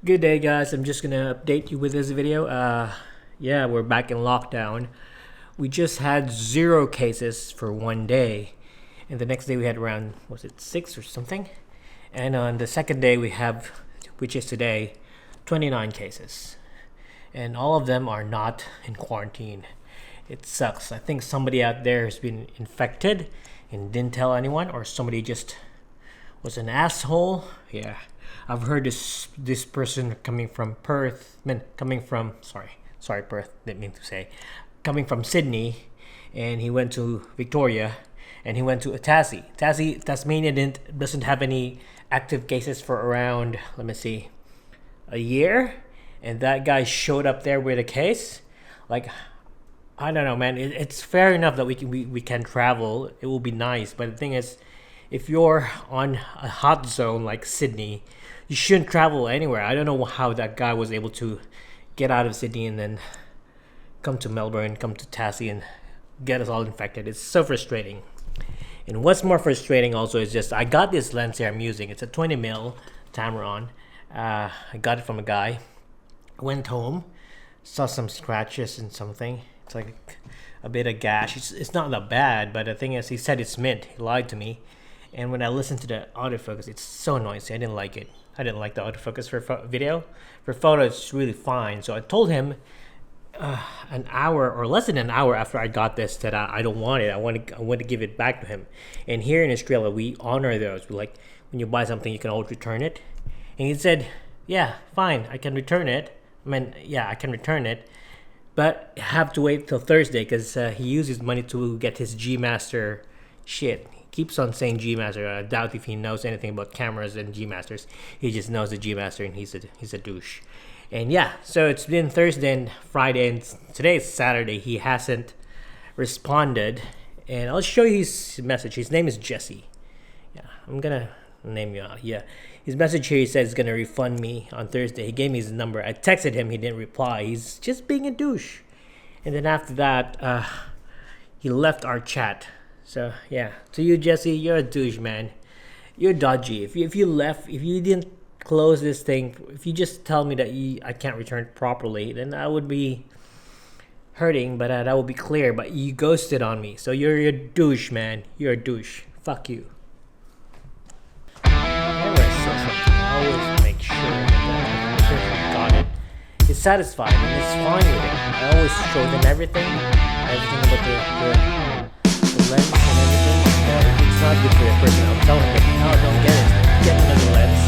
Good day, guys. I'm just gonna update you with this video. Yeah, we're back in lockdown. We just had 0 cases for one day, and the next day we had around, was it 6 or something? And on the second day we have, which is today, 29 cases, and all of them are not in quarantine. It sucks. I think somebody out there has been infected and didn't tell anyone, or somebody just was an asshole. Yeah, I've heard this person coming from Perth, sorry Perth, didn't mean to say, coming from Sydney, and he went to Victoria, and he went to Tasmania doesn't have any active cases for around, let me see, a year, and that guy showed up there with a case. Like, I don't know, man. It's fair enough that we can travel. It will be nice, but the thing is, if you're on a hot zone like Sydney, you shouldn't travel anywhere. I don't know how that guy was able to get out of Sydney and then come to Melbourne, come to Tassie, and get us all infected. It's so frustrating. And what's more frustrating also is just, I got this lens here I'm using. It's a 20mm Tamron. I got it from a guy. Went home, saw some scratches and something. It's like a bit of gash. It's not that bad, but the thing is, he said it's mint. He lied to me. And when I listened to the autofocus, it's so noisy. I didn't like it. I didn't like the autofocus for video. For photo, it's really fine. So I told him an hour or less than an hour after I got this that I don't want it. I want to give it back to him. And here in Australia, we honor those. We like, when you buy something, you can always return it. And he said, yeah, fine, I can return it. I can return it. But I have to wait till Thursday because he uses money to get his G Master shit. Keeps on saying G Master. I doubt if he knows anything about cameras and G Masters. He just knows the G Master, and he's a douche. And yeah, so it's been Thursday and Friday, and today is Saturday. He hasn't responded, and I'll show you his message. His name is Jesse. Yeah, I'm gonna name you out. Yeah, his message here, he says he's gonna refund me on Thursday. He gave me his number. I texted him. He didn't reply. He's just being a douche. And then after that, he left our chat. So yeah, to you, Jesse, you're a douche, man. You're dodgy. If you didn't close this thing, if you just tell me that I can't return it properly, then I would be hurting, but that would be clear. But you ghosted on me, so you're a douche, man. You're a douche. Fuck you. Whenever I say something, I always make sure that the person got it, is satisfied, and is fine with it. I always show them everything about the lens and everything. If it's not good for the person, I'll tell him, no, don't get it. Get another lens.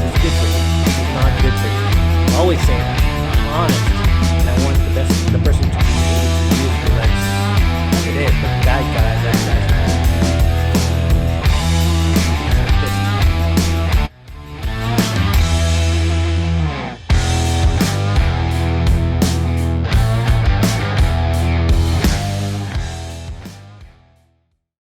It's good for you. It's not good for you. I always say that. I'm honest.